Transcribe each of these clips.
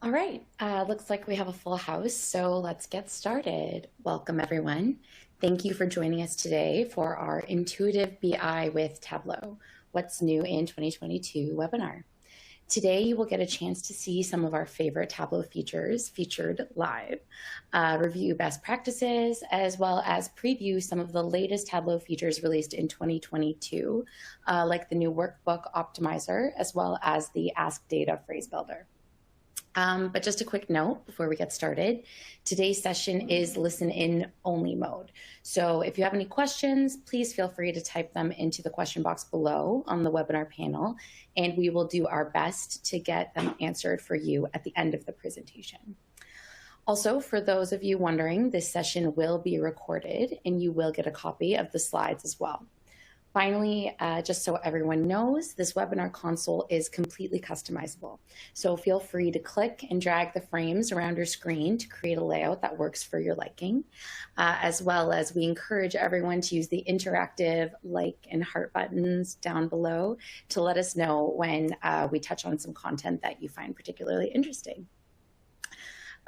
All right, looks like we have a full house, so let's get started. Welcome, everyone. Thank you for joining us today for our Intuitive BI with Tableau, What's New in 2022 webinar. Today, you will get a chance to see some of our favorite Tableau features featured live, review best practices, as well as preview some of the latest Tableau features released in 2022, like the new Workbook Optimizer, as well as the Ask Data Phrase Builder. But just a quick note before we get started, today's session is listen-in only mode. So if you have any questions, please feel free to type them into the question box below on the webinar panel, and we will do our best to get them answered for you at the end of the presentation. Also, for those of you wondering, this session will be recorded and you will get a copy of the slides as well. Finally, just so everyone knows, this webinar console is completely customizable. So feel free to click and drag the frames around your screen to create a layout that works for your liking, as well as we encourage everyone to use the interactive like and heart buttons down below to let us know when we touch on some content that you find particularly interesting.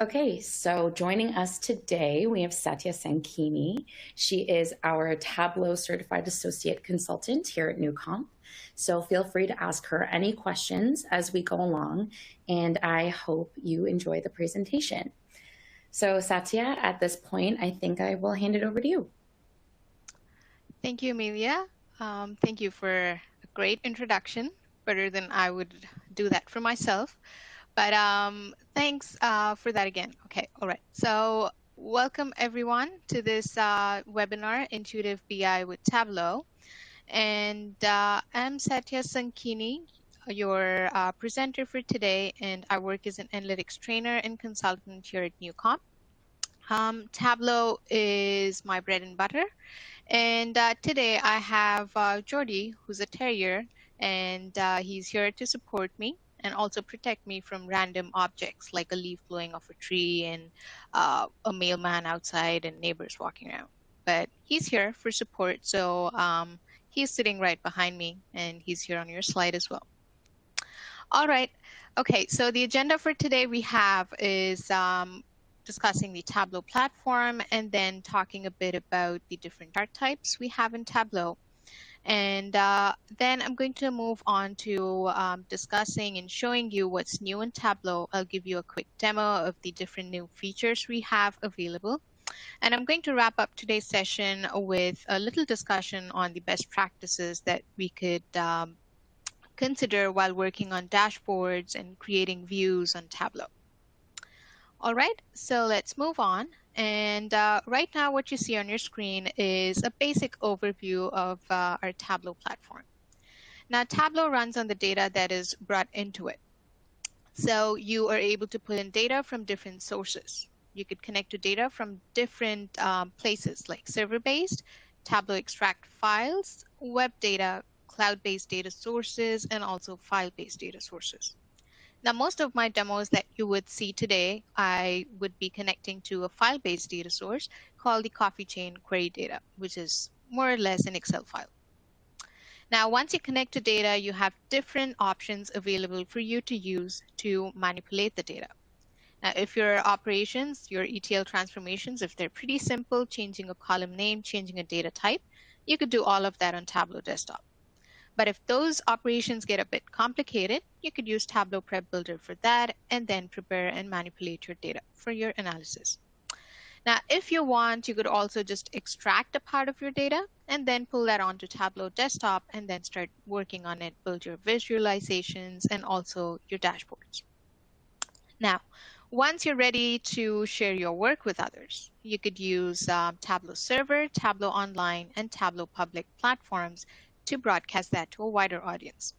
Okay, so joining us today, we have Satya Sankini. She is our Tableau Certified Associate Consultant here at Newcomp. So feel free to ask her any questions as we go along, and I hope you enjoy the presentation. So Satya, at this point, I think I will hand it over to you. Thank you, Amelia. Thank you for a great introduction, better than I would do that for myself. But thanks for that again. Okay, all right. So welcome everyone to this webinar, Intuitive BI with Tableau. And I'm Satya Sankini, your presenter for today, and I work as an analytics trainer and consultant here at Newcomp. Tableau is my bread and butter. And today I have Jordy, who's a terrier, and he's here to support me and also protect me from random objects like a leaf blowing off a tree and a mailman outside and neighbors walking around. But he's here for support, so he's sitting right behind me and he's here on your slide as well. All right, okay, so the agenda for today we have is discussing the Tableau platform and then talking a bit about the different chart types we have in Tableau. And then I'm going to move on to discussing and showing you what's new in Tableau. I'll give you a quick demo of the different new features we have available. And I'm going to wrap up today's session with a little discussion on the best practices that we could consider while working on dashboards and creating views on Tableau. All right, so let's move on. And right now what you see on your screen is a basic overview of our Tableau platform. Now Tableau runs on the data that is brought into it. So you are able to put in data from different sources. You could connect to data from different places like server-based, Tableau extract files, web data, cloud-based data sources, and also file-based data sources. Now, most of my demos that you would see today, I would be connecting to a file-based data source called the coffee chain query data, which is more or less an Excel file. Now, once you connect to data, you have different options available for you to use to manipulate the data. Now, if your operations, your ETL transformations, if they're pretty simple, changing a column name, changing a data type, you could do all of that on Tableau Desktop. But if those operations get a bit complicated, you could use Tableau Prep Builder for that and then prepare and manipulate your data for your analysis. Now, if you want, you could also just extract a part of your data and then pull that onto Tableau Desktop and then start working on it, build your visualizations and also your dashboards. Now, once you're ready to share your work with others, you could use Tableau Server, Tableau Online, and Tableau Public platforms to broadcast that to a wider audience.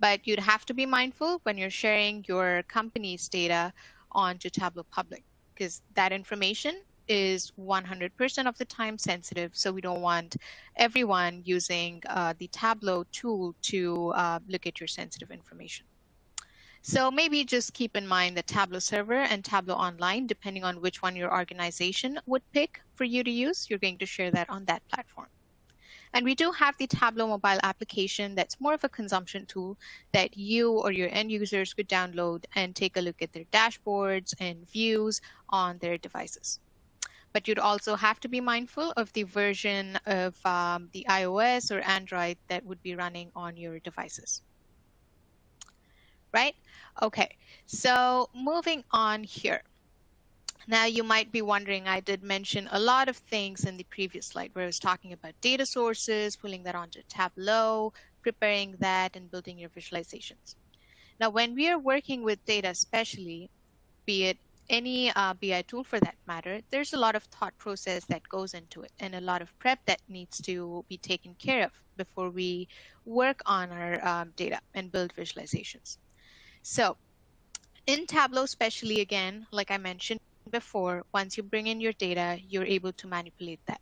But you'd have to be mindful when you're sharing your company's data onto Tableau Public, because that information is 100% of the time sensitive, so we don't want everyone using the Tableau tool to look at your sensitive information. So maybe just keep in mind that Tableau Server and Tableau Online, depending on which one your organization would pick for you to use, you're going to share that on that platform. And we do have the Tableau mobile application that's more of a consumption tool that you or your end users could download and take a look at their dashboards and views on their devices. But you'd also have to be mindful of the version of the iOS or Android that would be running on your devices. Right? Okay, so moving on here. Now you might be wondering, I did mention a lot of things in the previous slide where I was talking about data sources, pulling that onto Tableau, preparing that, and building your visualizations. Now, when we are working with data, especially, be it any BI tool for that matter, there's a lot of thought process that goes into it and a lot of prep that needs to be taken care of before we work on our data and build visualizations. So in Tableau, especially, again, like I mentioned before, once you bring in your data, you're able to manipulate that.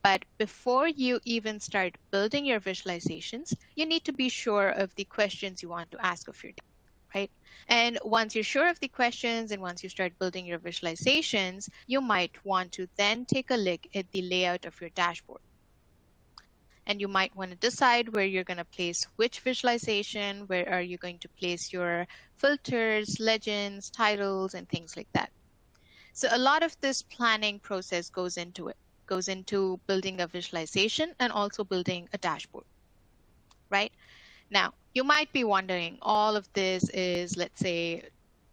But before you even start building your visualizations, you need to be sure of the questions you want to ask of your data, right? And once you're sure of the questions and once you start building your visualizations, you might want to then take a look at the layout of your dashboard. And you might want to decide where you're going to place which visualization, where are you going to place your filters, legends, titles, and things like that. So a lot of this planning process goes into it, goes into building a visualization and also building a dashboard, right? Now, you might be wondering, all of this is, let's say,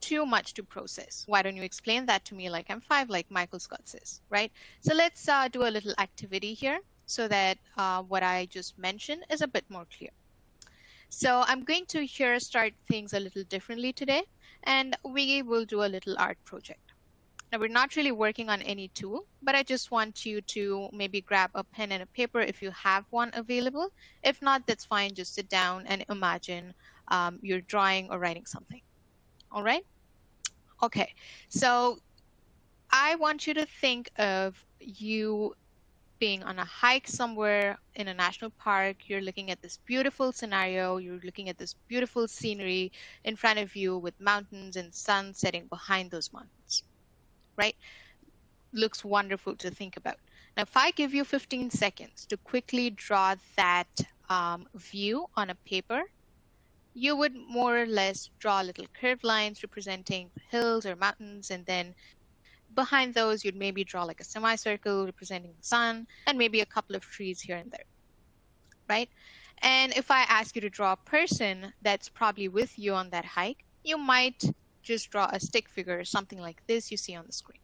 too much to process. Why don't you explain that to me like I'm 5, like Michael Scott says, right? So let's do a little activity here so that what I just mentioned is a bit more clear. So I'm going to here start things a little differently today, and we will do a little art project. Now, we're not really working on any tool, but I just want you to maybe grab a pen and a paper if you have one available. If not, that's fine. Just sit down and imagine you're drawing or writing something. All right? Okay. So I want you to think of you being on a hike somewhere in a national park. You're looking at this beautiful scenario. You're looking at this beautiful scenery in front of you with mountains and sun setting behind those mountains, right? Looks wonderful to think about. Now, if I give you 15 seconds to quickly draw that view on a paper, you would more or less draw little curved lines representing hills or mountains, and then behind those, you'd maybe draw like a semicircle representing the sun, and maybe a couple of trees here and there, right? And if I ask you to draw a person that's probably with you on that hike, you might just draw a stick figure or something like this you see on the screen,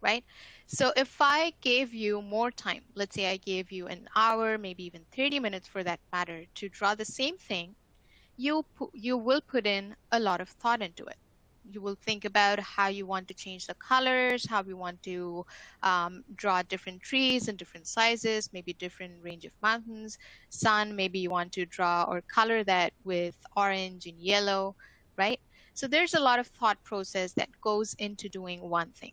right? So if I gave you more time, let's say I gave you an hour, maybe even 30 minutes for that matter, to draw the same thing, you will put in a lot of thought into it. You will think about how you want to change the colors, how we want to draw different trees in different sizes, maybe different range of mountains. Sun, maybe you want to draw or color that with orange and yellow, right? So there's a lot of thought process that goes into doing one thing.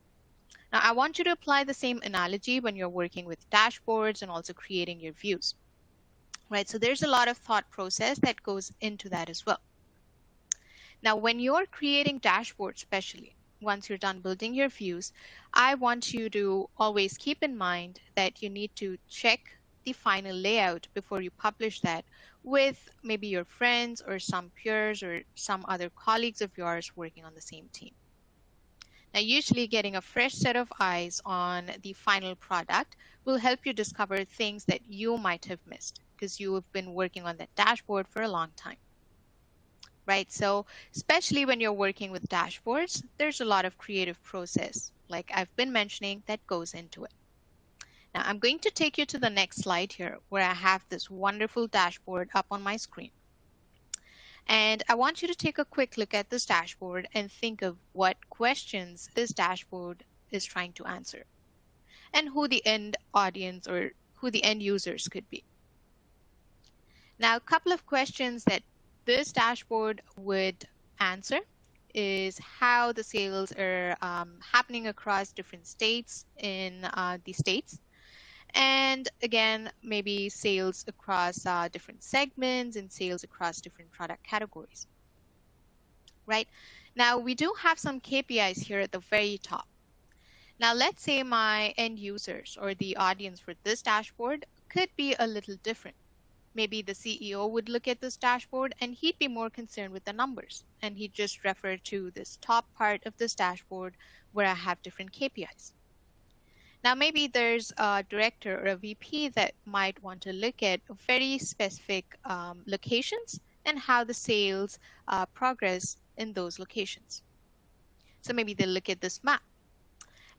Now, I want you to apply the same analogy when you're working with dashboards and also creating your views, right? So there's a lot of thought process that goes into that as well. Now, when you're creating dashboards, especially once you're done building your views, I want you to always keep in mind that you need to check the final layout before you publish that with maybe your friends or some peers or some other colleagues of yours working on the same team. Now, usually getting a fresh set of eyes on the final product will help you discover things that you might have missed because you have been working on that dashboard for a long time, right? So especially when you're working with dashboards, there's a lot of creative process, like I've been mentioning, that goes into it. Now, I'm going to take you to the next slide here where I have this wonderful dashboard up on my screen. And I want you to take a quick look at this dashboard and think of what questions this dashboard is trying to answer and who the end audience or who the end users could be. Now, a couple of questions that this dashboard would answer is how the sales are happening across different states in the states. And again, maybe sales across different segments and sales across different product categories, right? Now, we do have some KPIs here at the very top. Now, let's say my end users or the audience for this dashboard could be a little different. Maybe the CEO would look at this dashboard and he'd be more concerned with the numbers, and he'd just refer to this top part of this dashboard where I have different KPIs. Now, maybe there's a director or a VP that might want to look at very specific locations and how the sales progress in those locations. So maybe they'll look at this map.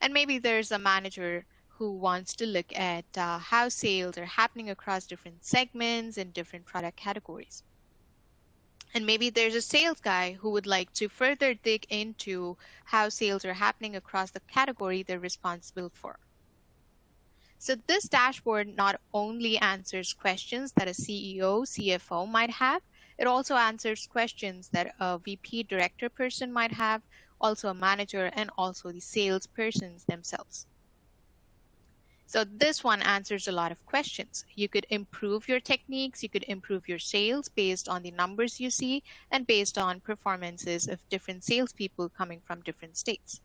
And maybe there's a manager who wants to look at how sales are happening across different segments and different product categories. And maybe there's a sales guy who would like to further dig into how sales are happening across the category they're responsible for. So this dashboard not only answers questions that a CEO, CFO might have, it also answers questions that a VP director person might have, also a manager, and also the salespersons themselves. So this one answers a lot of questions. You could improve your techniques, you could improve your sales based on the numbers you see and based on performances of different salespeople coming from different states.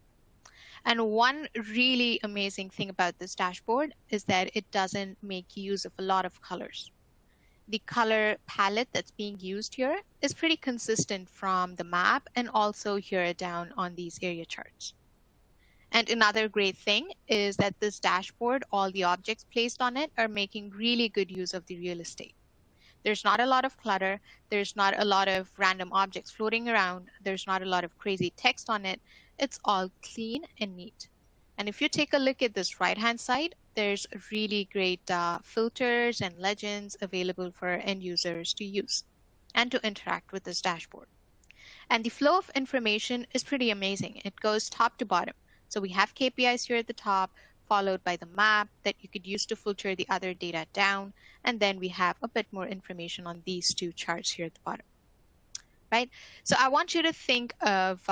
And one really amazing thing about this dashboard is that it doesn't make use of a lot of colors. The color palette that's being used here is pretty consistent from the map and also here down on these area charts. And another great thing is that this dashboard, all the objects placed on it are making really good use of the real estate. There's not a lot of clutter. There's not a lot of random objects floating around. There's not a lot of crazy text on it. It's all clean and neat. And if you take a look at this right-hand side, there's really great filters and legends available for end users to use and to interact with this dashboard. And the flow of information is pretty amazing. It goes top to bottom. So we have KPIs here at the top, followed by the map that you could use to filter the other data down. And then we have a bit more information on these two charts here at the bottom. Right? So I want you to think of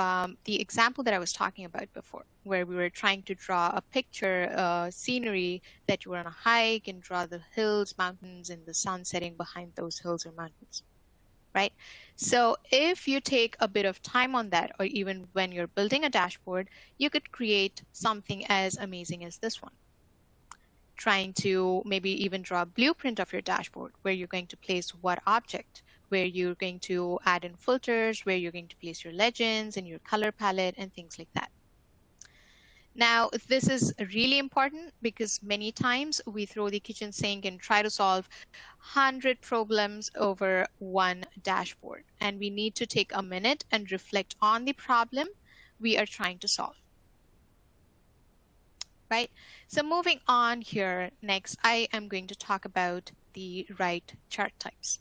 the example that I was talking about before, where we were trying to draw a picture, scenery that you were on a hike and draw the hills, mountains, and the sun setting behind those hills or mountains. Right? So if you take a bit of time on that, or even when you're building a dashboard, you could create something as amazing as this one. Trying to maybe even draw a blueprint of your dashboard, where you're going to place what object, where you're going to add in filters, where you're going to place your legends and your color palette and things like that. Now, this is really important because many times we throw the kitchen sink and try to solve 100 problems over one dashboard. And we need to take a minute and reflect on the problem we are trying to solve. Right? So moving on here, next, I am going to talk about the right chart types.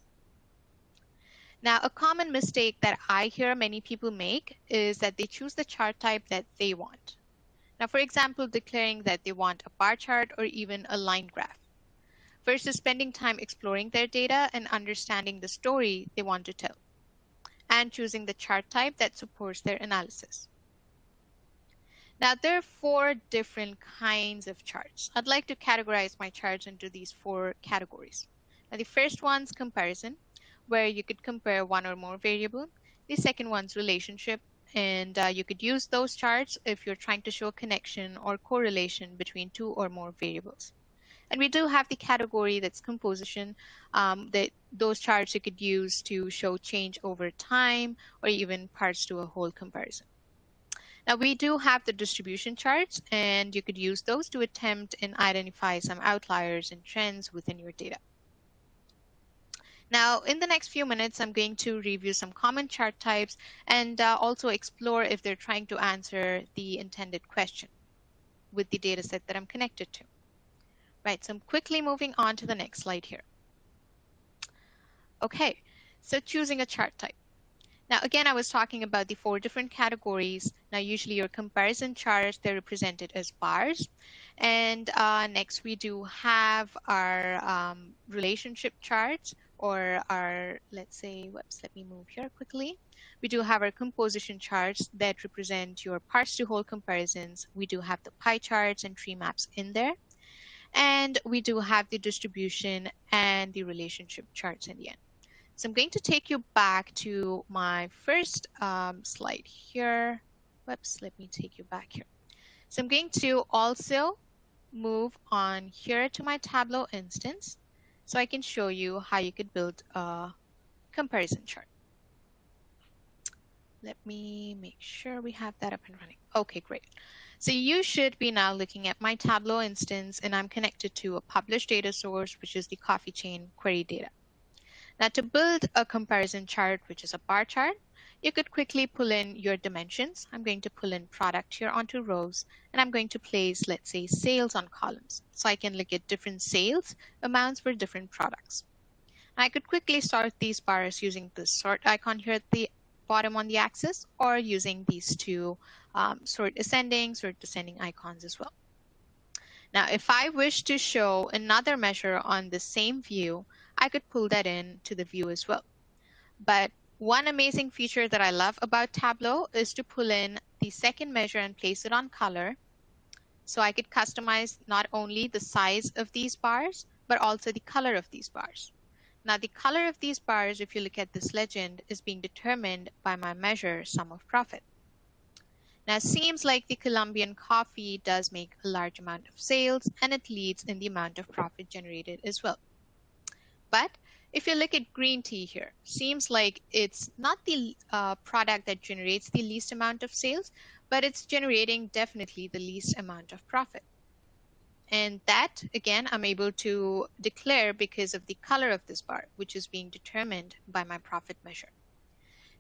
Now, a common mistake that I hear many people make is that they choose the chart type that they want. Now, for example, declaring that they want a bar chart or even a line graph, versus spending time exploring their data and understanding the story they want to tell, and choosing the chart type that supports their analysis. Now, there are 4 different kinds of charts. I'd like to categorize my charts into these 4 categories. Now, the first one's comparison, where you could compare one or more variable. The second one's relationship, and you could use those charts if you're trying to show a connection or correlation between 2 or more variables. And we do have the category that's composition, that those charts you could use to show change over time or even parts to a whole comparison. Now, we do have the distribution charts, and you could use those to attempt and identify some outliers and trends within your data. Now, in the next few minutes, I'm going to review some common chart types and also explore if they're trying to answer the intended question with the data set that I'm connected to. Right, so I'm quickly moving on to the next slide here. Okay, so choosing a chart type. Now, again, I was talking about the 4 different categories. Now, usually your comparison charts, they're represented as bars. And next, we do have our relationship charts, or our, let's say, whoops, let me move here quickly. We do have our composition charts that represent your parts to whole comparisons. We do have the pie charts and tree maps in there. And we do have the distribution and the relationship charts in the end. So I'm going to take you back to my first slide here. Whoops, let me take you back here. So I'm going to also move on here to my Tableau instance so I can show you how you could build a comparison chart. Let me make sure we have that up and running. Okay, great. So you should be now looking at my Tableau instance, and I'm connected to a published data source, which is the coffee chain query data. Now to build a comparison chart, which is a bar chart, you could quickly pull in your dimensions. I'm going to pull in product here onto rows, and I'm going to place, let's say, sales on columns. So I can look at different sales amounts for different products. I could quickly sort these bars using the sort icon here at the bottom on the axis, or using these two sort ascending, sort descending icons as well. Now, if I wish to show another measure on the same view, I could pull that in to the view as well. But one amazing feature that I love about Tableau is to pull in the second measure and place it on color. So I could customize not only the size of these bars, but also the color of these bars. Now the color of these bars, if you look at this legend, is being determined by my measure sum of profit. Now it seems like the Colombian coffee does make a large amount of sales, and it leads in the amount of profit generated as well. But if you look at green tea here, seems like it's not the product that generates the least amount of sales, but it's generating definitely the least amount of profit. And that, again, I'm able to declare because of the color of this bar, which is being determined by my profit measure.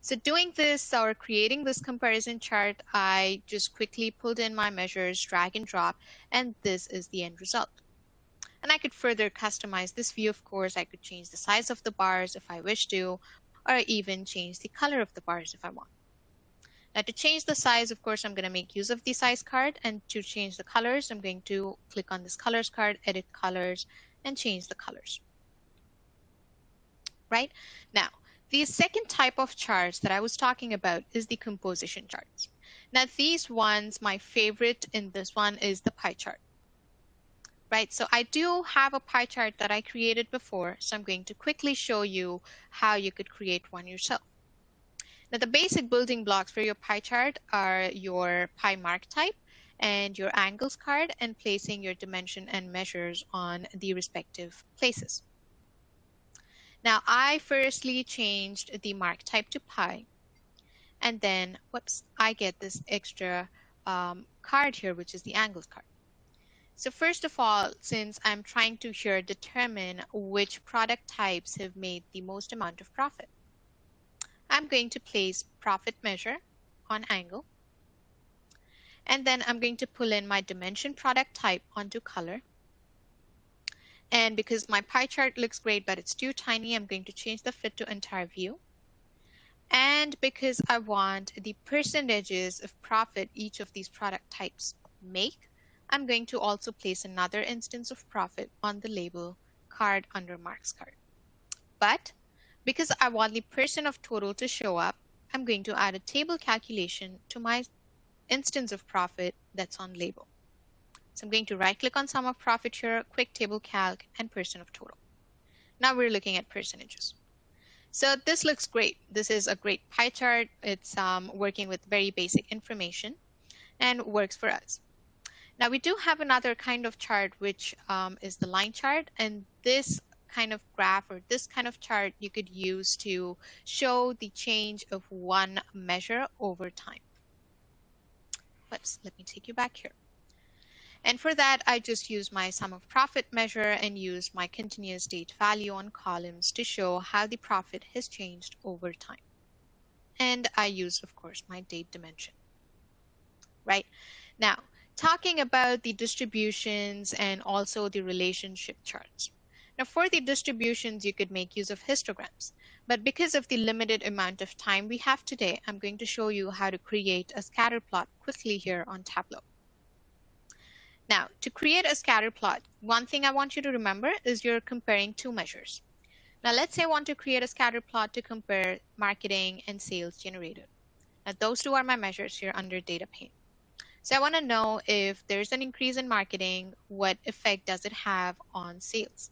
So doing this or creating this comparison chart, I just quickly pulled in my measures, drag and drop, and this is the end result. And I could further customize this view, of course. I could change the size of the bars if I wish to, or even change the color of the bars if I want. Now to change the size, of course, I'm going to make use of the size card, and to change the colors, I'm going to click on this colors card, edit colors, and change the colors. Right? Now, the second type of charts that I was talking about is the composition charts. Now these ones, my favorite in this one is the pie chart. Right, so I do have a pie chart that I created before, so I'm going to quickly show you how you could create one yourself. Now the basic building blocks for your pie chart are your pie mark type and your angles card, and placing your dimension and measures on the respective places. Now I firstly changed the mark type to pie, and then whoops, I get this extra card here, which is the angles card. So first of all, since I'm trying to here determine which product types have made the most amount of profit, I'm going to place profit measure on angle. And then I'm going to pull in my dimension product type onto color. And because my pie chart looks great, but it's too tiny, I'm going to change the fit to entire view. And because I want the percentages of profit each of these product types make, I'm going to also place another instance of profit on the label card under marks card. But because I want the percent of total to show up, I'm going to add a table calculation to my instance of profit that's on label. So I'm going to right click on sum of profit here, quick table calc, and percent of total. Now we're looking at percentages. So this looks great. This is a great pie chart. It's working with very basic information and works for us. Now we do have another kind of chart, which is the line chart, and this kind of graph or this kind of chart you could use to show the change of one measure over time. Whoops, let me take you back here. And for that, I just use my sum of profit measure and use my continuous date value on columns to show how the profit has changed over time. And I use, of course, my date dimension. Right? Now, talking about the distributions and also the relationship charts. Now for the distributions, you could make use of histograms, but because of the limited amount of time we have today, I'm going to show you how to create a scatter plot quickly here on Tableau. Now to create a scatter plot, one thing I want you to remember is you're comparing two measures. Now let's say I want to create a scatter plot to compare marketing and sales generated. Now those two are my measures here under data pane. So I want to know if there's an increase in marketing, what effect does it have on sales?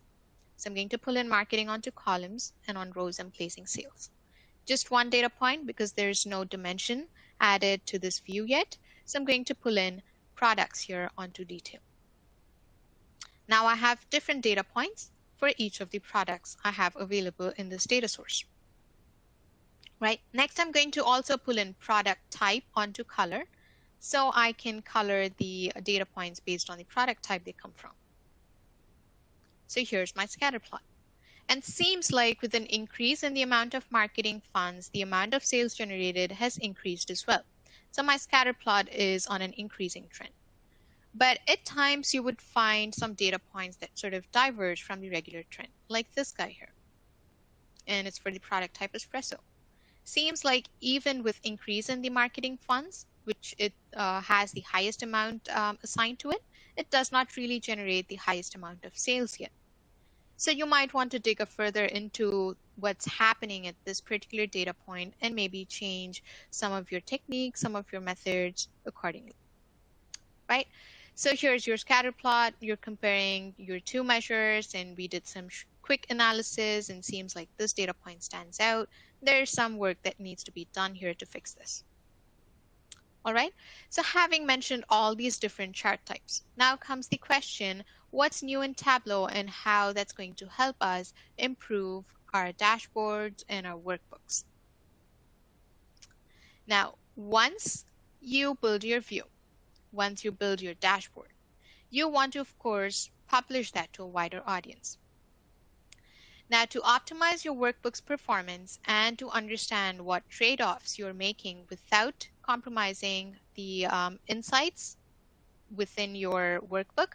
So I'm going to pull in marketing onto columns, and on rows I'm placing sales. Just one data point because there's no dimension added to this view yet. So I'm going to pull in products here onto detail. Now I have different data points for each of the products I have available in this data source. Right. Next, I'm going to also pull in product type onto color, so I can color the data points based on the product type they come from. So here's my scatter plot. And seems like with an increase in the amount of marketing funds, the amount of sales generated has increased as well. So my scatter plot is on an increasing trend. But at times you would find some data points that sort of diverge from the regular trend, like this guy here. And it's for the product type espresso. Seems like even with increase in the marketing funds, which it has the highest amount assigned to it, it does not really generate the highest amount of sales yet. So you might want to dig further into what's happening at this particular data point and maybe change some of your techniques, some of your methods accordingly, right? So here's your scatter plot. You're comparing your two measures, and we did some quick analysis, and seems like this data point stands out. There's some work that needs to be done here to fix this. All right, so having mentioned all these different chart types, now comes the question, what's new in Tableau and how that's going to help us improve our dashboards and our workbooks. Now, once you build your view, once you build your dashboard, you want to, of course, publish that to a wider audience. Now, to optimize your workbook's performance and to understand what trade-offs you're making without compromising the insights within your workbook,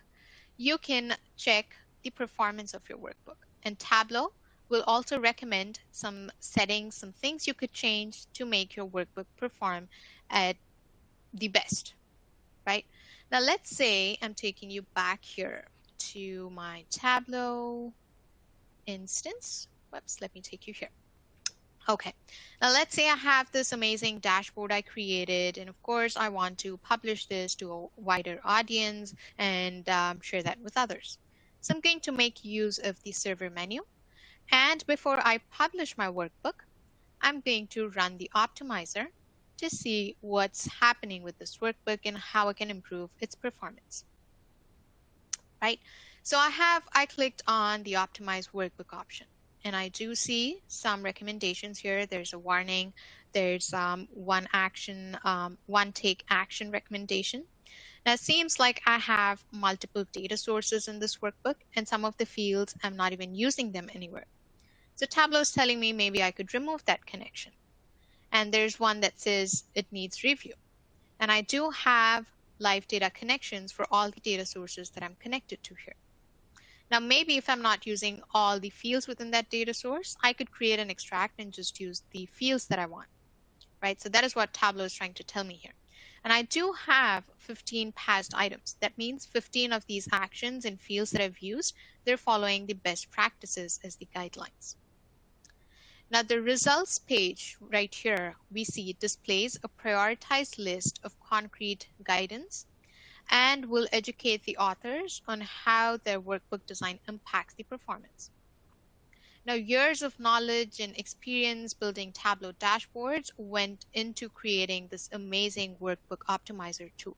you can check the performance of your workbook. And Tableau will also recommend some settings, some things you could change to make your workbook perform at the best, right? Now, let's say I'm taking you back here to my Tableau instance. Whoops, let me take you here. Okay, now let's say I have this amazing dashboard I created, and of course I want to publish this to a wider audience and share that with others. So I'm going to make use of the server menu, and before I publish my workbook, I'm going to run the optimizer to see what's happening with this workbook and how I can improve its performance, right? So I clicked on the optimize workbook option, and I do see some recommendations here. There's a warning. There's one take action recommendation. Now it seems like I have multiple data sources in this workbook, and some of the fields I'm not even using them anywhere. So Tableau is telling me maybe I could remove that connection. And there's one that says it needs review. And I do have live data connections for all the data sources that I'm connected to here. Now, maybe if I'm not using all the fields within that data source, I could create an extract and just use the fields that I want, right? So that is what Tableau is trying to tell me here. And I do have 15 past items. That means 15 of these actions and fields that I've used, they're following the best practices as the guidelines. Now, the results page right here, we see displays a prioritized list of concrete guidance and will educate the authors on how their workbook design impacts the performance. Now, years of knowledge and experience building Tableau dashboards went into creating this amazing Workbook Optimizer tool,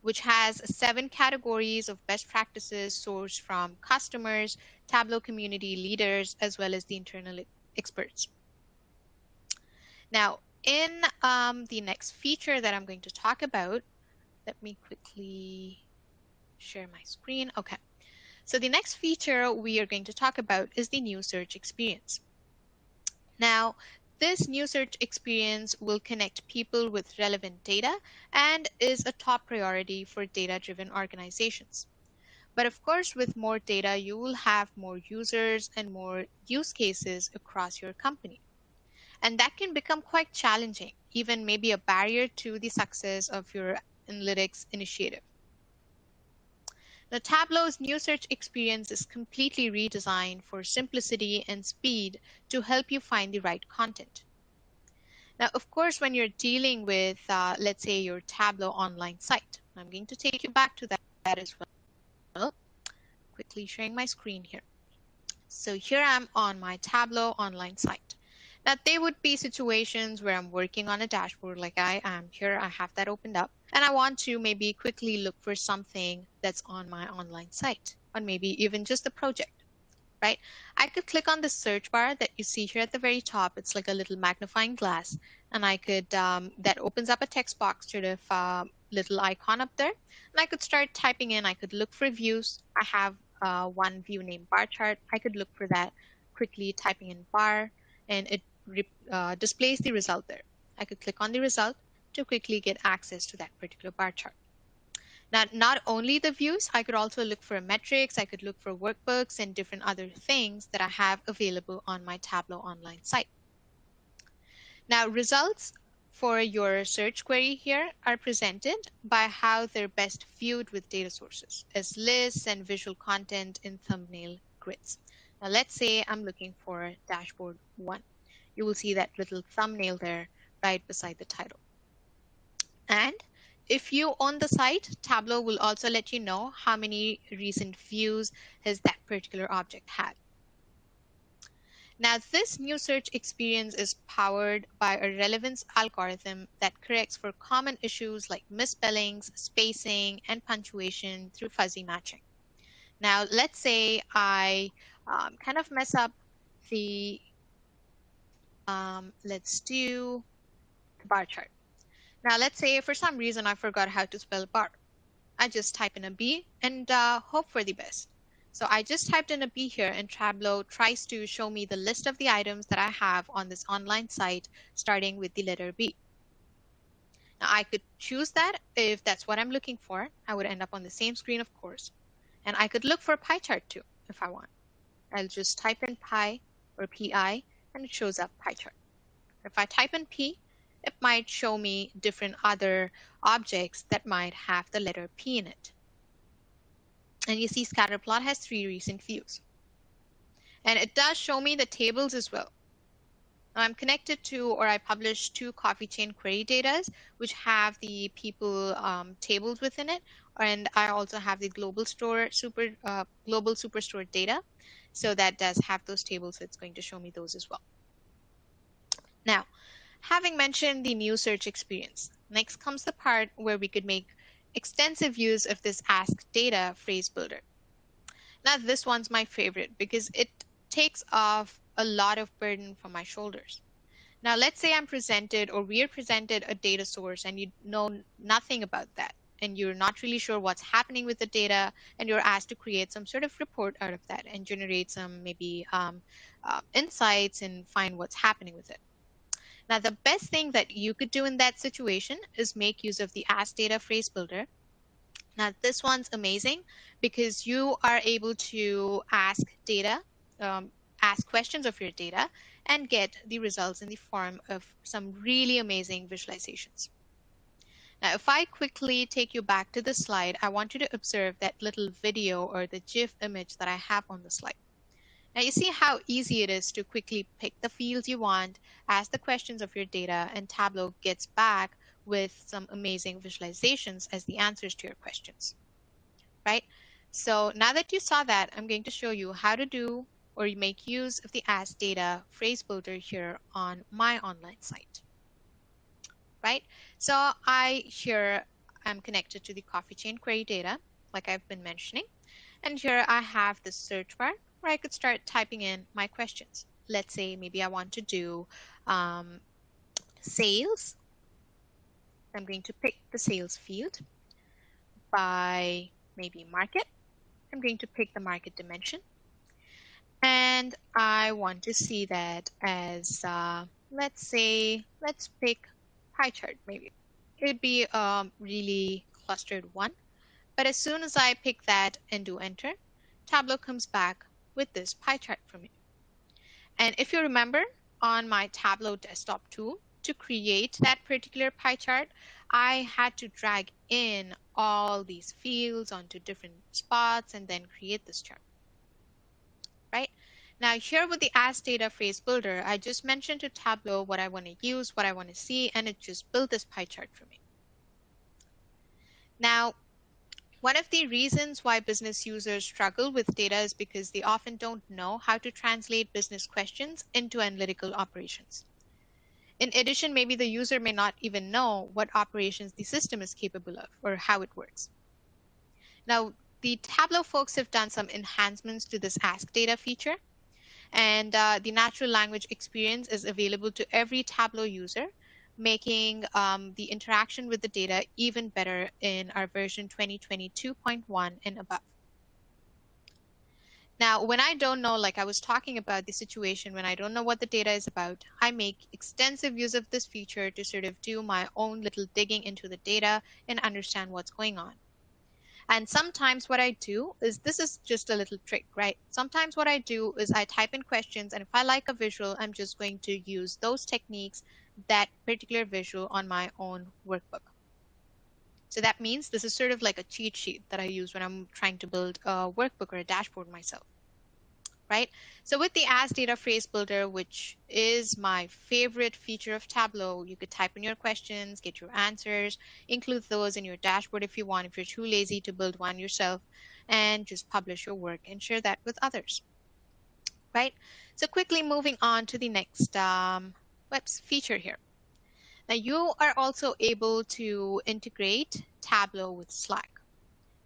which has 7 categories of best practices sourced from customers, Tableau community leaders, as well as the internal experts. Now, in the next feature that I'm going to talk about, let me quickly share my screen. Okay, so the next feature we are going to talk about is the new search experience. Now, this new search experience will connect people with relevant data and is a top priority for data-driven organizations. But of course, with more data, you will have more users and more use cases across your company. And that can become quite challenging, even maybe a barrier to the success of your analytics initiative. Now, Tableau's new search experience is completely redesigned for simplicity and speed to help you find the right content. Now, of course, when you're dealing with, let's say, your Tableau online site, I'm going to take you back to that as well. Quickly sharing my screen here. So here I'm on my Tableau online site. Now, there would be situations where I'm working on a dashboard like I am here. I have that opened up and I want to maybe quickly look for something that's on my online site, or maybe even just the project, right? I could click on the search bar that you see here at the very top. It's like a little magnifying glass, and I could, that opens up a text box, sort of little icon up there. And I could start typing in, I could look for views. I have one view named bar chart. I could look for that quickly typing in bar, and it displays the result there. I could click on the result to quickly get access to that particular bar chart. Now, not only the views, I could also look for metrics, I could look for workbooks and different other things that I have available on my Tableau online site. Now, results for your search query here are presented by how they're best viewed with data sources as lists and visual content in thumbnail grids. Now, let's say I'm looking for dashboard 1. You will see that little thumbnail there right beside the title. And if you own the site, Tableau will also let you know how many recent views has that particular object had. Now, this new search experience is powered by a relevance algorithm that corrects for common issues like misspellings, spacing, and punctuation through fuzzy matching. Now, let's say I kind of mess up the, let's do the bar chart. Now, let's say for some reason I forgot how to spell bar. I just type in a B and hope for the best. So I just typed in a B here, and Tableau tries to show me the list of the items that I have on this online site, starting with the letter B. Now, I could choose that if that's what I'm looking for. I would end up on the same screen, of course. And I could look for a pie chart too, if I want. I'll just type in pie or PI, and it shows up pie chart. If I type in P, it might show me different other objects that might have the letter P in it. And you see Scatterplot has 3 recent views. And it does show me the tables as well. Now I'm connected to, or I publish 2 coffee chain query data, which have the people tables within it. And I also have the global superstore data. So that does have those tables. So it's going to show me those as well. Now, having mentioned the new search experience, next comes the part where we could make extensive use of this Ask Data phrase builder. Now, this one's my favorite because it takes off a lot of burden from my shoulders. Now, let's say I'm presented, or we are presented, a data source and you know nothing about that, and you're not really sure what's happening with the data, and you're asked to create some sort of report out of that and generate some maybe insights and find what's happening with it. Now, the best thing that you could do in that situation is make use of the Ask Data phrase builder. Now, this one's amazing because you are able to ask data, ask questions of your data, and get the results in the form of some really amazing visualizations. Now, if I quickly take you back to the slide, I want you to observe that little video or the GIF image that I have on the slide. Now you see how easy it is to quickly pick the fields you want, ask the questions of your data, and Tableau gets back with some amazing visualizations as the answers to your questions, right? So now that you saw that, I'm going to show you how to do or make use of the Ask Data phrase builder here on my online site, right? So I'm connected to the coffee chain query data, like I've been mentioning. And here I have the search bar, where I could start typing in my questions. Let's say maybe I want to do sales. I'm going to pick the sales field. By maybe market, I'm going to pick the market dimension. And I want to see that as, let's pick pie chart maybe. It'd be really clustered one. But as soon as I pick that and do enter, Tableau comes back with this pie chart for me. And if you remember, on my Tableau desktop tool, to create that particular pie chart, I had to drag in all these fields onto different spots and then create this chart, right? Now here with the Ask Data phrase builder, I just mentioned to Tableau what I want to use, what I want to see, and it just built this pie chart for me. Now, One of the reasons why business users struggle with data is because they often don't know how to translate business questions into analytical operations. In addition, maybe the user may not even know what operations the system is capable of or how it works. Now, the Tableau folks have done some enhancements to this Ask Data feature, and the natural language experience is available to every Tableau user, making the interaction with the data even better in our version 2022.1 and above. Now, when I don't know, like I was talking about the situation, when I don't know what the data is about, I make extensive use of this feature to sort of do my own little digging into the data and understand what's going on. And sometimes what I do is, this is just a little trick, right? Sometimes what I do is I type in questions, and if I like a visual, I'm just going to use those techniques, that particular visual on my own workbook. So that means this is sort of like a cheat sheet that I use when I'm trying to build a workbook or a dashboard myself, right? So with the As Data Phrase Builder, which is my favorite feature of Tableau, you could type in your questions, get your answers, include those in your dashboard if you want, if you're too lazy to build one yourself, and just publish your work and share that with others, right? So quickly moving on to the next feature here. Now you are also able to integrate Tableau with Slack.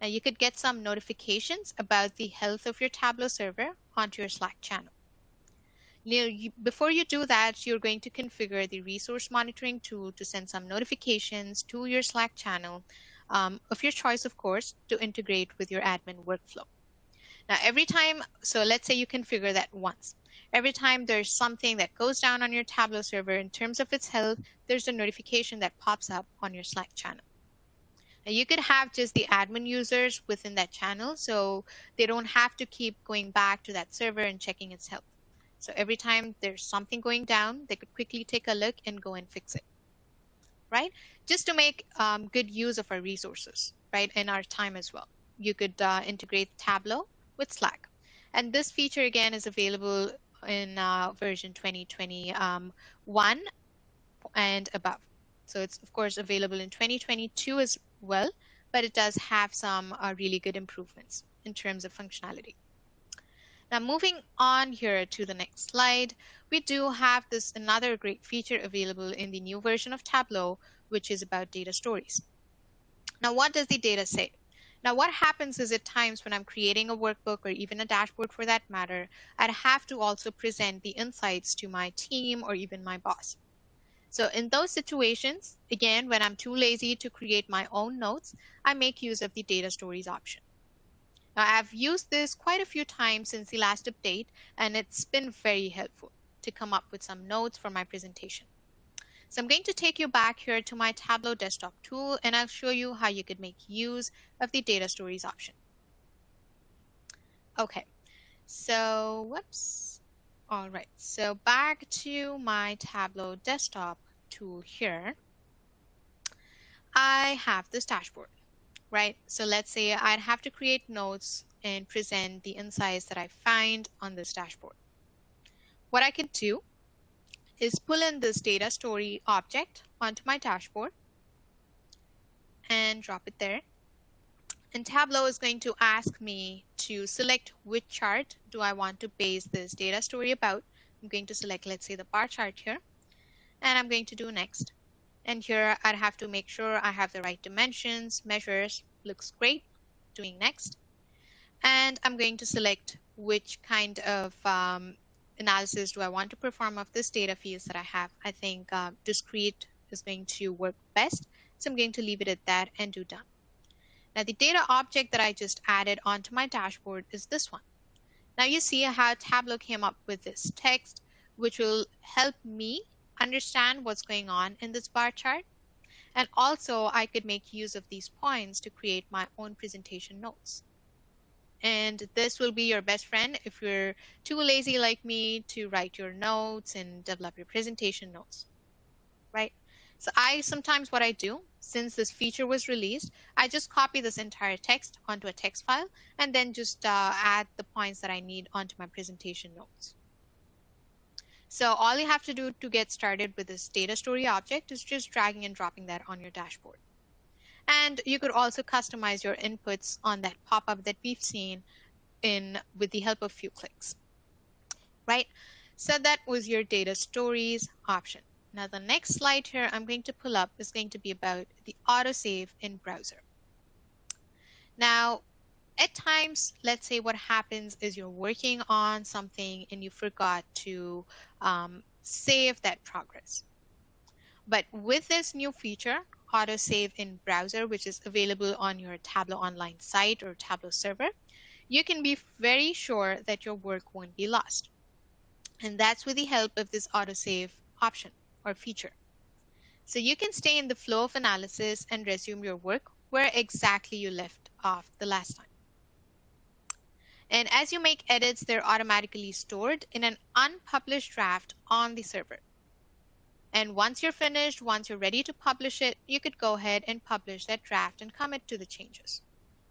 Now you could get some notifications about the health of your Tableau server onto your Slack channel. Now, before you do that, you're going to configure the resource monitoring tool to send some notifications to your Slack channel of your choice, of course, to integrate with your admin workflow. Now, every time, so let's say you configure that once. Every time there's something that goes down on your Tableau server in terms of its health, there's a notification that pops up on your Slack channel. Now you could have just the admin users within that channel, so they don't have to keep going back to that server and checking its health. So every time there's something going down, they could quickly take a look and go and fix it, right? Just to make good use of our resources, right, and our time as well. You could integrate Tableau with Slack. And this feature, again, is available in version 2021 and above. So it's, of course, available in 2022 as well, but it does have some really good improvements in terms of functionality. Now, moving on here to the next slide, we do have this another great feature available in the new version of Tableau, which is about data stories. Now, what does the data say? Now, what happens is at times when I'm creating a workbook or even a dashboard for that matter, I'd have to also present the insights to my team or even my boss. So in those situations, again, when I'm too lazy to create my own notes, I make use of the data stories option. Now, I've used this quite a few times since the last update, and it's been very helpful to come up with some notes for my presentation. So I'm going to take you back here to my Tableau desktop tool, and I'll show you how you could make use of the data stories option. Okay, so whoops. All right, so back to my Tableau desktop tool here. I have this dashboard, right? So let's say I'd have to create notes and present the insights that I find on this dashboard. What I can do is pull in this data story object onto my dashboard and drop it there. And Tableau is going to ask me to select which chart do I want to base this data story about. I'm going to select, let's say, the bar chart here, and I'm going to do next. And here I'd have to make sure I have the right dimensions, measures, looks great, doing next. And I'm going to select which kind of analysis do I want to perform of this data fields that I have. I think discrete is going to work best. So I'm going to leave it at that and do done. Now the data object that I just added onto my dashboard is this one. Now you see how Tableau came up with this text, which will help me understand what's going on in this bar chart. And also I could make use of these points to create my own presentation notes. And this will be your best friend if you're too lazy like me to write your notes and develop your presentation notes, right? So sometimes what I do, since this feature was released, I just copy this entire text onto a text file and then just add the points that I need onto my presentation notes. So all you have to do to get started with this data story object is just dragging and dropping that on your dashboard. And you could also customize your inputs on that pop-up that we've seen with the help of few clicks, right? So that was your data stories option. Now the next slide here I'm going to pull up is going to be about the autosave in browser. Now, at times, let's say what happens is you're working on something and you forgot to save that progress. But with this new feature, AutoSave in browser, which is available on your Tableau Online site or Tableau Server, you can be very sure that your work won't be lost. And that's with the help of this AutoSave option or feature. So you can stay in the flow of analysis and resume your work where exactly you left off the last time. And as you make edits, they're automatically stored in an unpublished draft on the server. And once you're finished, once you're ready to publish it, you could go ahead and publish that draft and commit to the changes.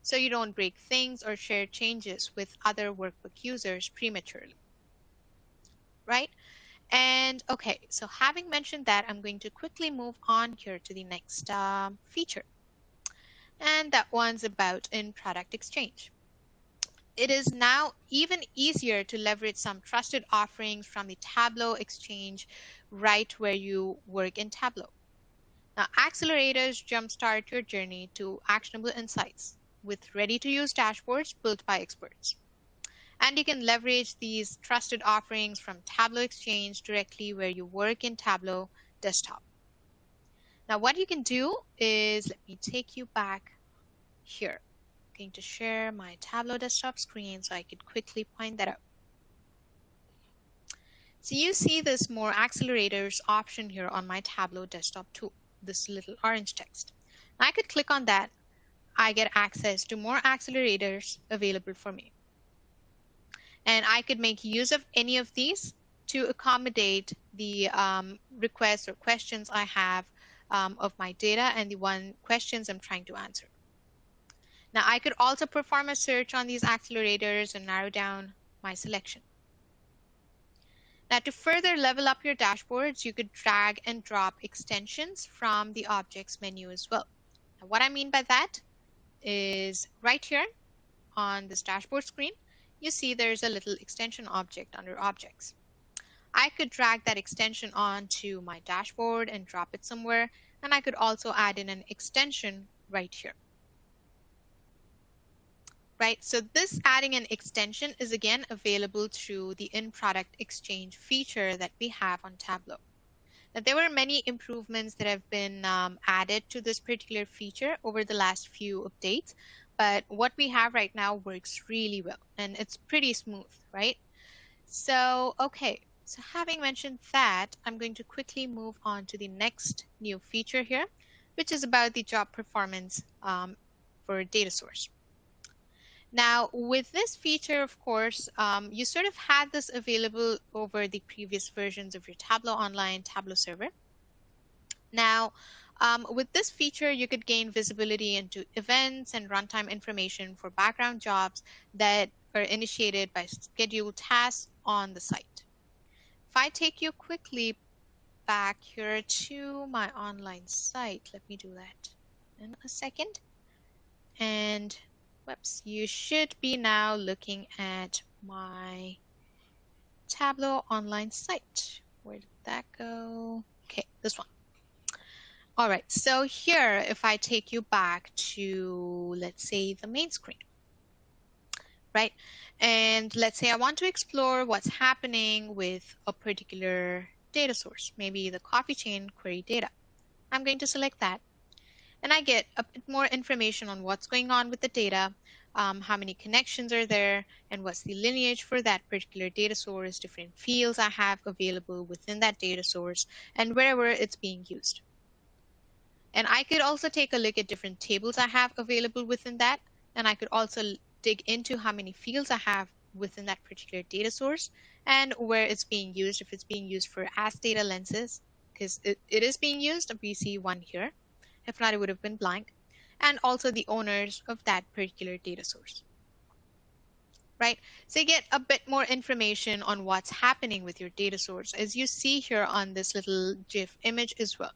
So you don't break things or share changes with other workbook users prematurely, right? And okay, so having mentioned that, I'm going to quickly move on here to the next feature. And that one's about in-product exchange. It is now even easier to leverage some trusted offerings from the Tableau Exchange right where you work in Tableau. Now, accelerators jumpstart your journey to actionable insights with ready-to-use dashboards built by experts. And you can leverage these trusted offerings from Tableau Exchange directly where you work in Tableau Desktop. Now, what you can do is, let me take you back here. I'm going to share my Tableau Desktop screen so I could quickly point that out. So you see this More Accelerators option here on my Tableau Desktop tool, this little orange text. I could click on that. I get access to more accelerators available for me. And I could make use of any of these to accommodate the requests or questions I have of my data and the questions I'm trying to answer. Now I could also perform a search on these accelerators and narrow down my selection. Now to further level up your dashboards, you could drag and drop extensions from the objects menu as well. Now, what I mean by that is right here on this dashboard screen, you see there's a little extension object under objects. I could drag that extension onto my dashboard and drop it somewhere, and I could also add in an extension right here. Right, so this adding an extension is again available through the in-product exchange feature that we have on Tableau. Now, there were many improvements that have been added to this particular feature over the last few updates, but what we have right now works really well and it's pretty smooth, right? So, okay, so having mentioned that, I'm going to quickly move on to the next new feature here, which is about the job performance for data source. Now, with this feature, of course, you sort of had this available over the previous versions of your Tableau Online, Tableau Server. Now, with this feature, you could gain visibility into events and runtime information for background jobs that are initiated by scheduled tasks on the site. If I take you quickly back here to my online site, let me do that in a second. And whoops, you should be now looking at my Tableau online site. Where did that go? Okay, this one. All right, so here, if I take you back to, let's say, the main screen, right? And let's say I want to explore what's happening with a particular data source, maybe the coffee chain query data. I'm going to select that. And I get a bit more information on what's going on with the data, how many connections are there, and what's the lineage for that particular data source, different fields I have available within that data source, and wherever it's being used. And I could also take a look at different tables I have available within that, and I could also dig into how many fields I have within that particular data source and where it's being used, if it's being used for as data lenses, because it is being used, we see one here. If not, it would have been blank, and also the owners of that particular data source, right? So you get a bit more information on what's happening with your data source, as you see here on this little GIF image as well.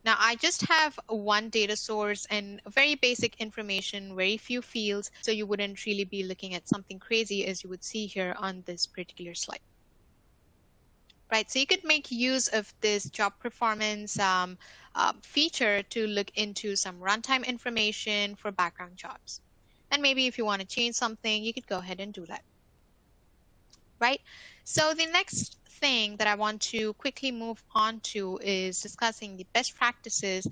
Now I just have one data source and very basic information, very few fields, so you wouldn't really be looking at something crazy as you would see here on this particular slide. Right, so you could make use of this job performance feature to look into some runtime information for background jobs. And maybe if you want to change something, you could go ahead and do that. Right, so the next thing that I want to quickly move on to is discussing the best practices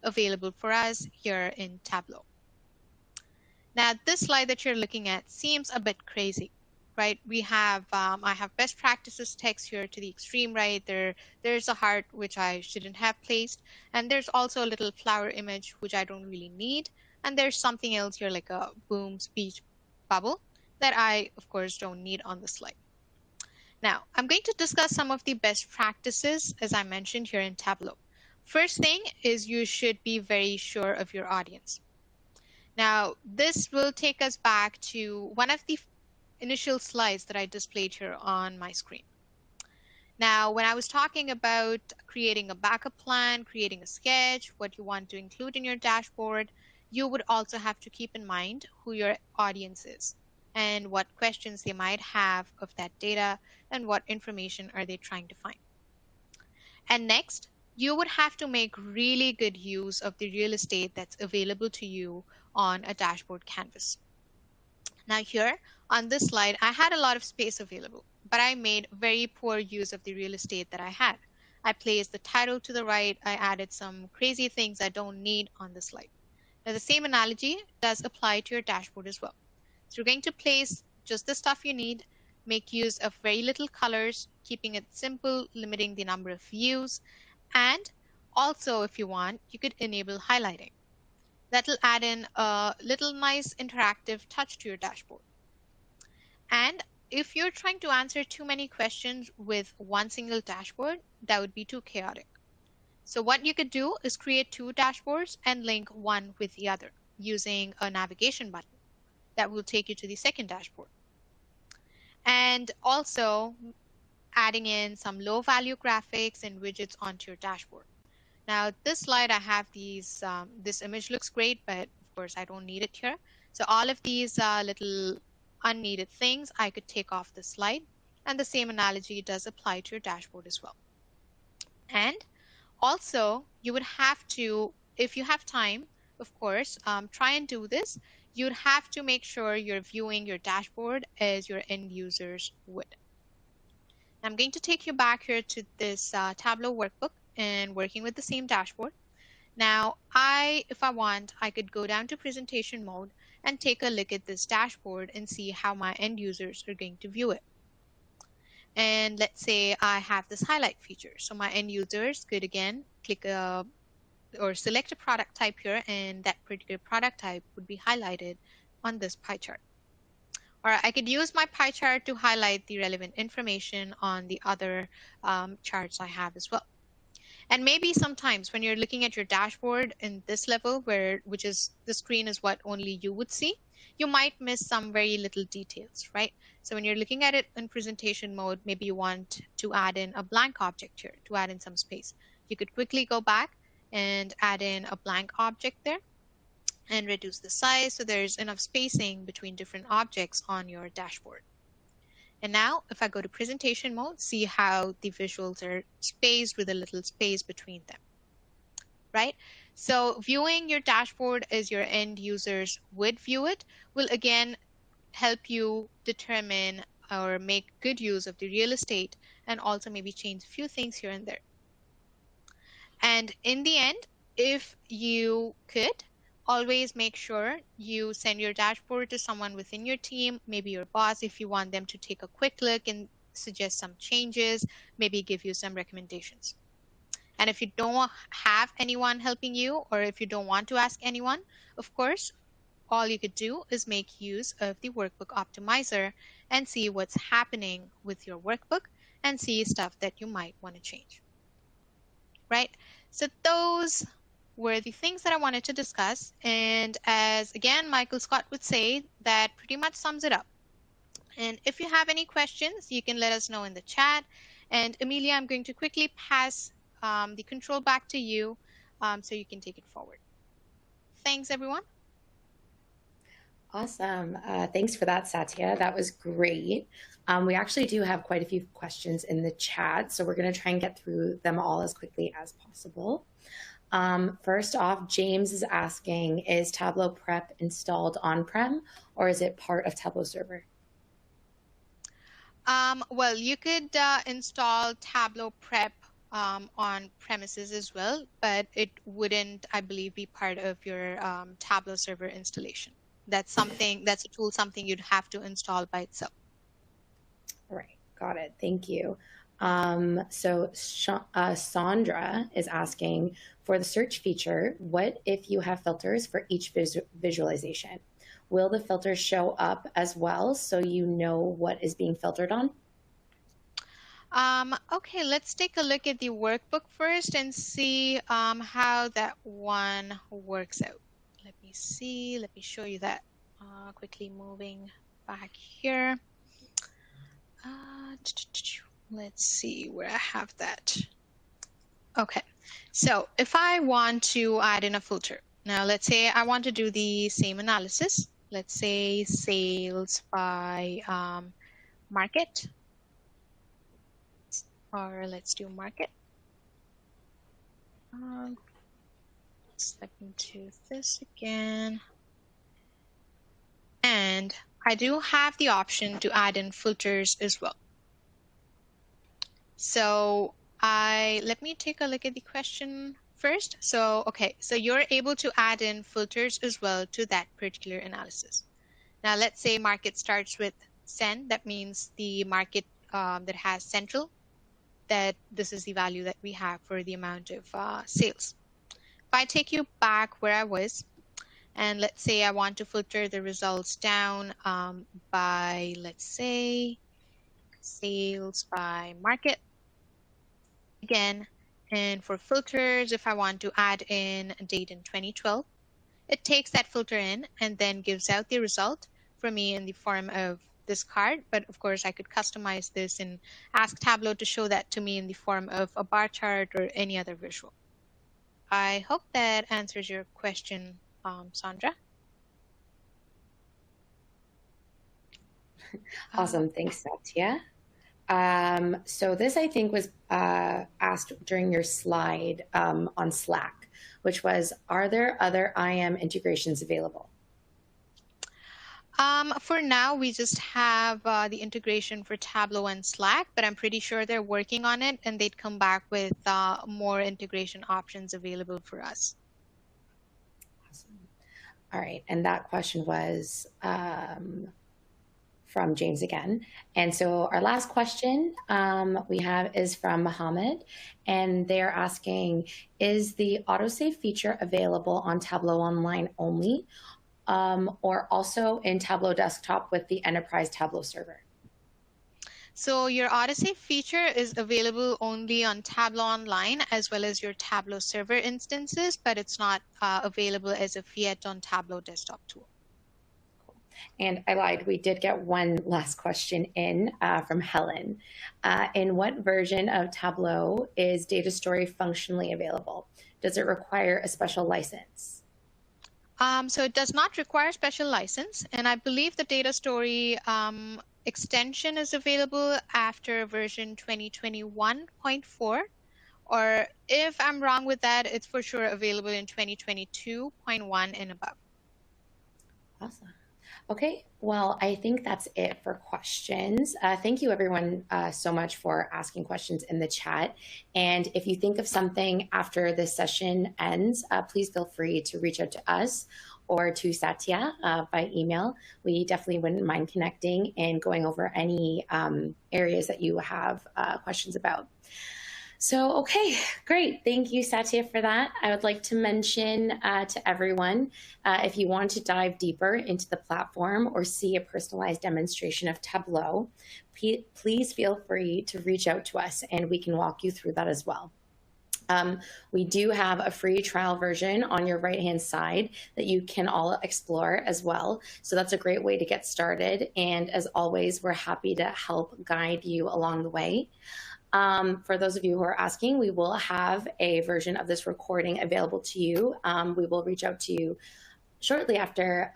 available for us here in Tableau. Now, this slide that you're looking at seems a bit crazy, right? We have, I have best practices text here to the extreme right. There's a heart, which I shouldn't have placed. And there's also a little flower image, which I don't really need. And there's something else here, like a boom speech bubble that I, of course, don't need on the slide. Now, I'm going to discuss some of the best practices, as I mentioned here in Tableau. First thing is you should be very sure of your audience. Now, this will take us back to one of the initial slides that I displayed here on my screen. Now, when I was talking about creating a backup plan, creating a sketch, what you want to include in your dashboard, you would also have to keep in mind who your audience is and what questions they might have of that data and what information are they trying to find. And next, you would have to make really good use of the real estate that's available to you on a dashboard canvas. Now here on this slide, I had a lot of space available, but I made very poor use of the real estate that I had. I placed the title to the right. I added some crazy things I don't need on the slide. Now the same analogy does apply to your dashboard as well. So you're going to place just the stuff you need, make use of very little colors, keeping it simple, limiting the number of views, and also if you want, you could enable highlighting. That'll add in a little nice interactive touch to your dashboard. And if you're trying to answer too many questions with one single dashboard, that would be too chaotic. So what you could do is create two dashboards and link one with the other using a navigation button that will take you to the second dashboard. And also adding in some low value graphics and widgets onto your dashboard. Now this slide, I have these, this image looks great, but of course I don't need it here. So all of these little unneeded things I could take off the slide, and the same analogy does apply to your dashboard as well. And also you would have to, if you have time, of course, try and do this. You'd have to make sure you're viewing your dashboard as your end users would. I'm going to take you back here to this Tableau workbook and working with the same dashboard. Now, if I want, I could go down to presentation mode and take a look at this dashboard and see how my end users are going to view it. And let's say I have this highlight feature. So my end users could again click or select a product type here, and that particular product type would be highlighted on this pie chart. Or I could use my pie chart to highlight the relevant information on the other charts I have as well. And maybe sometimes when you're looking at your dashboard in this level, which is the screen is what only you would see, you might miss some very little details, right? So when you're looking at it in presentation mode, maybe you want to add in a blank object here to add in some space. You could quickly go back and add in a blank object there and reduce the size so there's enough spacing between different objects on your dashboard. And now if I go to presentation mode, see how the visuals are spaced with a little space between them, right? So viewing your dashboard as your end users would view it will again help you determine or make good use of the real estate and also maybe change a few things here and there. And in the end, if you could, always make sure you send your dashboard to someone within your team, maybe your boss, if you want them to take a quick look and suggest some changes, maybe give you some recommendations. And if you don't have anyone helping you, or if you don't want to ask anyone, of course, all you could do is make use of the Workbook Optimizer and see what's happening with your workbook and see stuff that you might want to change. Right? So those were the things that I wanted to discuss. And as again, Michael Scott would say, that pretty much sums it up. And if you have any questions, you can let us know in the chat. And Amelia, I'm going to quickly pass the control back to you so you can take it forward. Thanks, everyone. Awesome. Thanks for that, Satya. That was great. We actually do have quite a few questions in the chat, so we're going to try and get through them all as quickly as possible. First off, James is asking, is Tableau Prep installed on-prem or is it part of Tableau Server? Well, you could install Tableau Prep on premises as well, but it wouldn't, I believe, be part of your Tableau Server installation. That's a tool, something you'd have to install by itself. All right, got it. Thank you. So Sandra is asking, for the search feature, what if you have filters for each visualization? Will the filters show up as well so you know what is being filtered on? Okay, let's take a look at the workbook first and see how that one works out. Let me see. Let me show you that. Quickly moving back here. Let's see where I have that. Okay, so if I want to add in a filter, now let's say I want to do the same analysis. Let's say sales by market, or let's do market. Let me do this again. And I do have the option to add in filters as well. So let me take a look at the question first. So, okay, so you're able to add in filters as well to that particular analysis. Now, let's say market starts with send. That means the market that has central, that this is the value that we have for the amount of sales. If I take you back where I was, and let's say I want to filter the results down by, let's say, sales by market. Again, and for filters, if I want to add in a date in 2012, it takes that filter in and then gives out the result for me in the form of this card. But of course, I could customize this and ask Tableau to show that to me in the form of a bar chart or any other visual. I hope that answers your question, Sandra. Awesome. Thanks, Satya. So this, I think, was asked during your slide on Slack, which was, are there other IM integrations available? For now, we just have the integration for Tableau and Slack, but I'm pretty sure they're working on it and they'd come back with more integration options available for us. Awesome. All right, and that question was from James again. And so our last question we have is from Mohammed, and they're asking, is the AUTOSAVE feature available on Tableau Online only, or also in Tableau Desktop with the Enterprise Tableau Server? So your AUTOSAVE feature is available only on Tableau Online as well as your Tableau Server instances, but it's not available as of yet on Tableau Desktop tool. And I lied, we did get one last question in from Helen. In what version of Tableau is data story functionally available? Does it require a special license? So it does not require special license, and I believe the data story extension is available after version 2021.4, or if I'm wrong with that, it's for sure available in 2022.1 and above. Awesome. Okay, well, I think that's it for questions. Thank you, everyone, so much for asking questions in the chat. And if you think of something after this session ends, please feel free to reach out to us or to Satya by email. We definitely wouldn't mind connecting and going over any areas that you have questions about. So, okay, great. Thank you, Satya, for that. I would like to mention to everyone, if you want to dive deeper into the platform or see a personalized demonstration of Tableau, please feel free to reach out to us and we can walk you through that as well. We do have a free trial version on your right-hand side that you can all explore as well. So that's a great way to get started. And as always, we're happy to help guide you along the way. For those of you who are asking, we will have a version of this recording available to you. We will reach out to you shortly after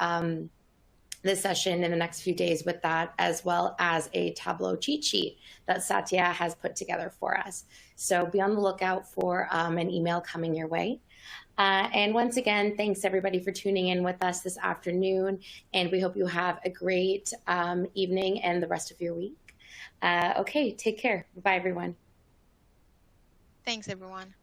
this session in the next few days with that, as well as a Tableau cheat sheet that Satya has put together for us. So be on the lookout for an email coming your way. And once again, thanks everybody for tuning in with us this afternoon. And we hope you have a great evening and the rest of your week. Okay, take care. Bye, everyone. Thanks, everyone.